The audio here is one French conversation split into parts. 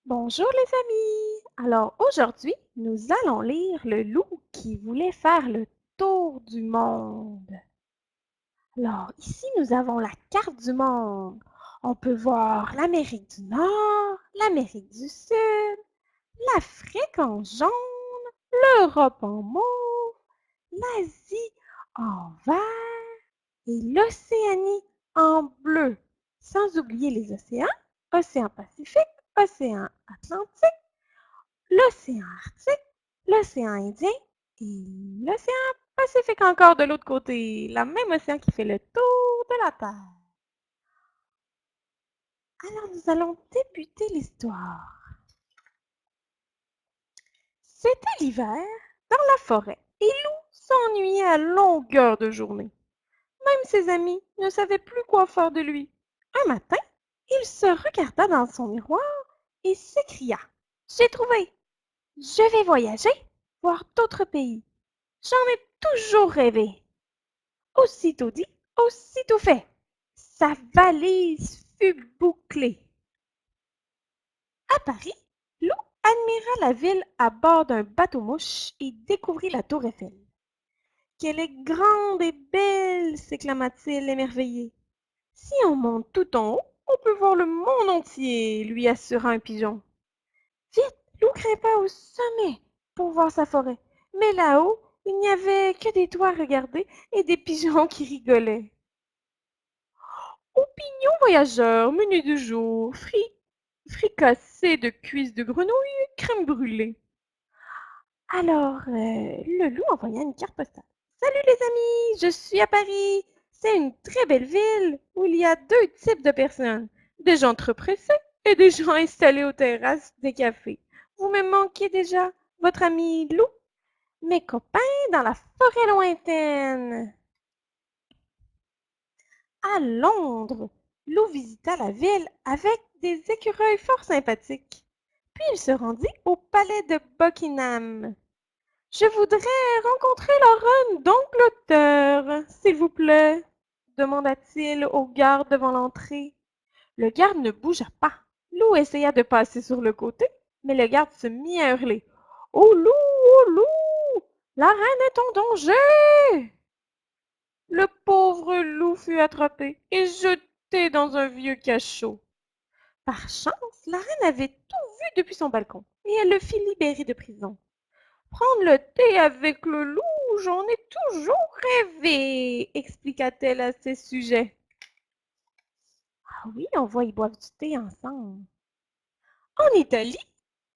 Bonjour les amis! Alors aujourd'hui, nous allons lire Le loup qui voulait faire le tour du monde. Alors ici, nous avons la carte du monde. On peut voir l'Amérique du Nord, l'Amérique du Sud, l'Afrique en jaune, l'Europe en mauve, l'Asie en vert et l'Océanie en bleu. Sans oublier les océans, océan Pacifique, océan Atlantique, l'océan Arctique, l'océan Indien et l'océan Pacifique encore de l'autre côté, le même océan qui fait le tour de la Terre. Alors nous allons débuter l'histoire. C'était l'hiver dans la forêt et Lou s'ennuyait à longueur de journée. Même ses amis ne savaient plus quoi faire de lui. Un matin, il se regarda dans son miroir et s'écria: J'ai trouvé! Je vais voyager, voir d'autres pays. J'en ai toujours rêvé. Aussitôt dit, aussitôt fait. Sa valise fut bouclée. À Paris, Lou admira la ville à bord d'un bateau-mouche et découvrit la tour Eiffel. Qu'elle est grande et belle, s'exclama-t-il émerveillé. Si on monte tout en haut, on peut voir le monde entier, lui assura un pigeon. Vite, Lou grimpa au sommet pour voir sa forêt. Mais là-haut, il n'y avait que des toits à regarder et des pigeons qui rigolaient. Opinion voyageur, menu du jour, fricassé de cuisses de grenouille et crème brûlée. Alors, le loup envoya une carte postale. Salut les amis, je suis à Paris. C'est une très belle ville où il y a deux types de personnes. Des gens très pressés et des gens installés aux terrasses des cafés. Vous me manquez déjà, votre ami loup, mes copains dans la forêt lointaine. À Londres, Lou visita la ville avec des écureuils fort sympathiques. Puis il se rendit au palais de Buckingham. Je voudrais rencontrer la reine d'Angleterre, s'il vous plaît, demanda-t-il au garde devant l'entrée. Le garde ne bougea pas. Lou essaya de passer sur le côté, mais le garde se mit à hurler. Au loup! La reine est en danger! Le pauvre loup fut attrapé et jeté dans un vieux cachot. Par chance, la reine avait tout vu depuis son balcon et elle le fit libérer de prison. Prendre le thé avec le loup, j'en ai toujours rêvé, expliqua-t-elle à ses sujets. Ah oui, on va y boire du thé ensemble. En Italie,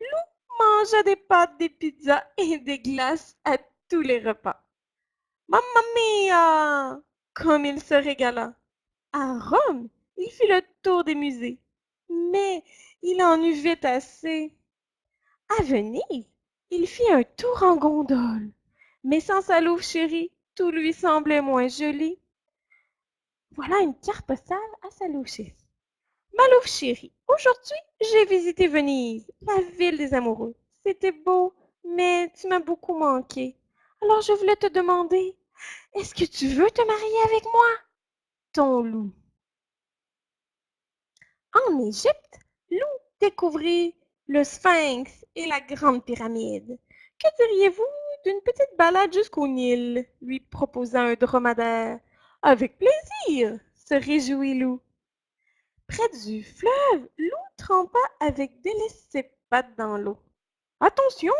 Lou mangea des pâtes, des pizzas et des glaces à tous les repas. Mamma mia! Comme il se régala. À Rome, il fit le tour des musées, mais il en eut vite assez. À Venise, il fit un tour en gondole, mais sans sa louve chérie, tout lui semblait moins joli. Voilà une carte postale à sa louve chérie. Ma louve chérie, aujourd'hui, j'ai visité Venise, la ville des amoureux. C'était beau, mais tu m'as beaucoup manqué. Alors je voulais te demander, est-ce que tu veux te marier avec moi, ton loup? En Égypte, Lou découvrit le Sphinx et la Grande Pyramide. Que diriez-vous d'une petite balade jusqu'au Nil? Lui proposa un dromadaire. Avec plaisir, se réjouit Lou. Près du fleuve, Lou trempa avec délice ses pattes dans l'eau. Attention,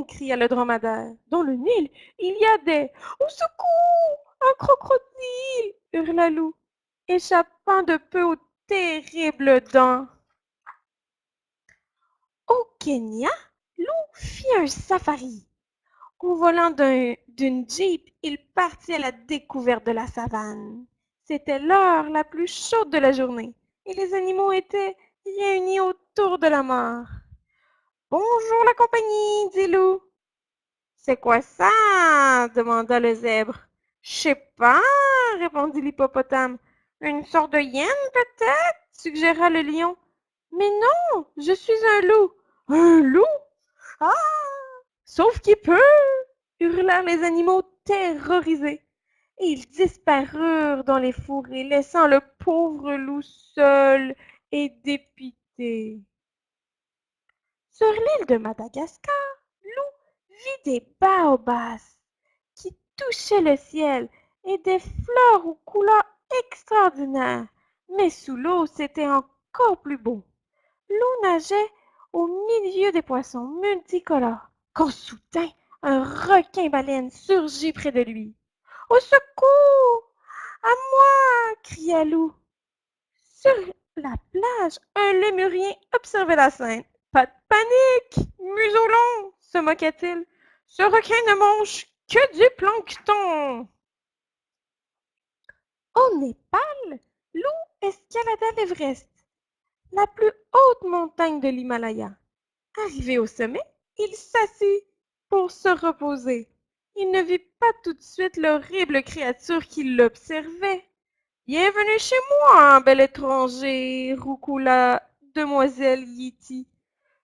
cria le dromadaire. Dans le Nil, il y a des... Au secours! Un crocodile! Hurla Lou, échappant de peu aux terribles dents. Au Kenya, Lou fit un safari. Au volant d'une Jeep, il partit à la découverte de la savane. C'était l'heure la plus chaude de la journée et les animaux étaient réunis autour de la mare. Bonjour la compagnie, dit Lou. C'est quoi ça? Demanda le zèbre. Je sais pas, répondit l'hippopotame. Une sorte de hyène peut-être? Suggéra le lion. Mais non, je suis un loup. Un loup? Ah! Sauf qui peut! Hurlèrent les animaux terrorisés. Et ils disparurent dans les fourrés, laissant le pauvre loup seul et dépité. Sur l'île de Madagascar, Lou vit des baobabs qui touchaient le ciel et des fleurs aux couleurs extraordinaires. Mais sous l'eau, c'était encore plus beau. Lou nageait au milieu des poissons multicolores quand soudain un requin-baleine surgit près de lui. Au secours! À moi! Cria Lou. Sur la plage, un lémurien observait la scène. Pas de panique! Museau long! Se moqua-t-il. Ce requin ne mange que du plancton! Au Népal, Lou escalada l'Everest, la plus haute montagne de l'Himalaya. Arrivé au sommet, il s'assit pour se reposer. Il ne vit pas tout de suite l'horrible créature qui l'observait. Bienvenue chez moi, bel étranger, roucoula demoiselle Yeti.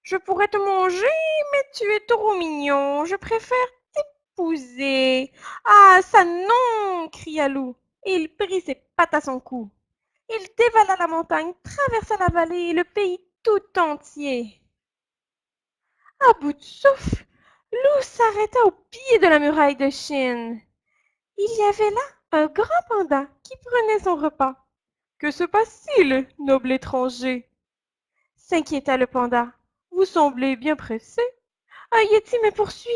Je pourrais te manger, mais tu es trop mignon. Je préfère t'épouser. Ah, ça non, cria Lou. Et il prit ses pattes à son cou. Il dévala la montagne, traversa la vallée et le pays tout entier. À bout de souffle, Lou s'arrêta au pied de la muraille de Chine. Il y avait là un grand panda qui prenait son repas. Que se passe-t-il, noble étranger? S'inquiéta le panda. Vous semblez bien pressé. Un yeti me poursuit.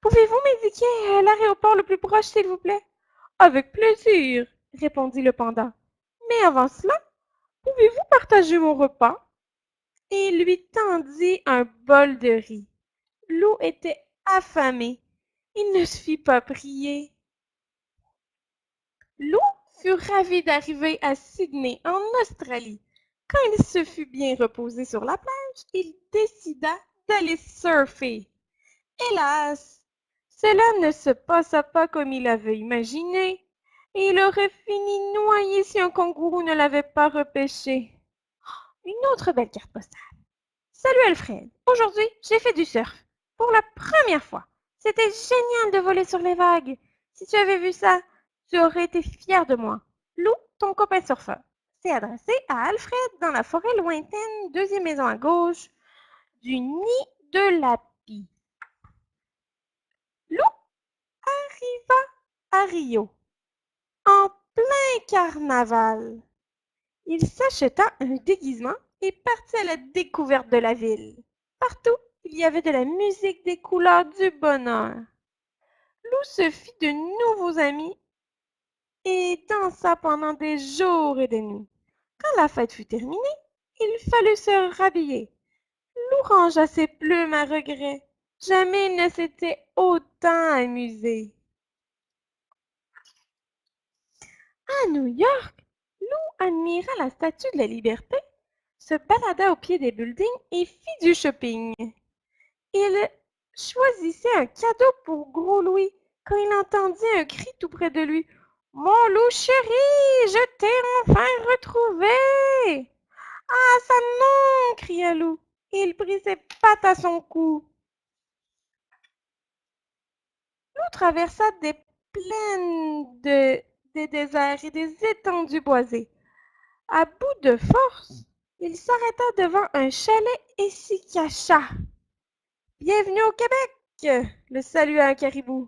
Pouvez-vous m'indiquer l'aéroport le plus proche, s'il vous plaît? Avec plaisir, répondit le panda. Mais avant cela, pouvez-vous partager mon repas? Et il lui tendit un bol de riz. Lou était affamé. Il ne se fit pas prier. Lou fut ravi d'arriver à Sydney, en Australie. Quand il se fut bien reposé sur la plage, il décida d'aller surfer. Hélas, cela ne se passa pas comme il avait imaginé, et il aurait fini noyé si un kangourou ne l'avait pas repêché. Une autre belle carte postale. Salut Alfred, aujourd'hui j'ai fait du surf. Pour la première fois. C'était génial de voler sur les vagues. Si tu avais vu ça, tu aurais été fier de moi. Lou, ton copain surfeur. C'est adressé à Alfred dans la forêt lointaine, deuxième maison à gauche, du nid de l'Api. Lou arriva à Rio, en plein carnaval. Il s'acheta un déguisement et partit à la découverte de la ville. Partout, il y avait de la musique, des couleurs, du bonheur. Lou se fit de nouveaux amis et dansa pendant des jours et des nuits. Quand la fête fut terminée, il fallut se rhabiller. Lou rangea ses plumes à regret. Jamais il ne s'était autant amusé. À New York, Lou admira la Statue de la Liberté, se balada au pied des buildings et fit du shopping. Il choisissait un cadeau pour Gros Louis quand il entendit un cri tout près de lui. Mon loup chéri, je t'ai enfin retrouvé! Ah, ça non! Cria Lou. Et il prit ses pattes à son cou. Lou traversa des plaines, des déserts et des étendues boisées. À bout de force, il s'arrêta devant un chalet et s'y cacha. Bienvenue au Québec! Le salua un caribou.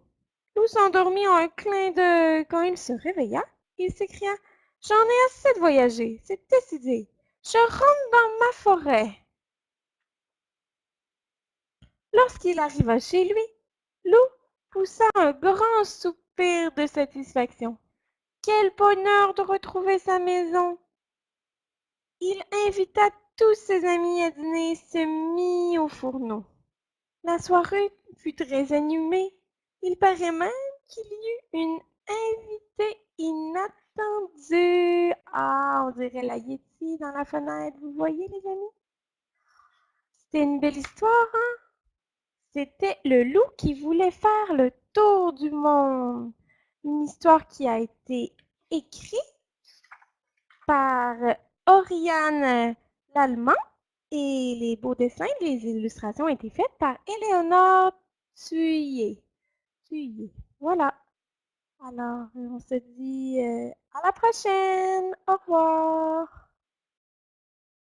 Lou s'endormit en un clin d'œil. Quand il se réveilla, il s'écria: J'en ai assez de voyager, c'est décidé. Je rentre dans ma forêt. Lorsqu'il arriva chez lui, Lou poussa un grand soupir de satisfaction. Quel bonheur de retrouver sa maison! Il invita tous ses amis à dîner et se mit au fourneau. La soirée fut très animée. Il paraît même qu'il y eut une invitée inattendue. Ah, on dirait la Yeti dans la fenêtre. Vous voyez, les amis? C'était une belle histoire, hein? C'était le loup qui voulait faire le tour du monde. Une histoire qui a été écrite par Oriane Lallemand et les beaux dessins, les illustrations ont été faites par Éléonore Thuillier. Voilà. Alors, on se dit à la prochaine. Au revoir.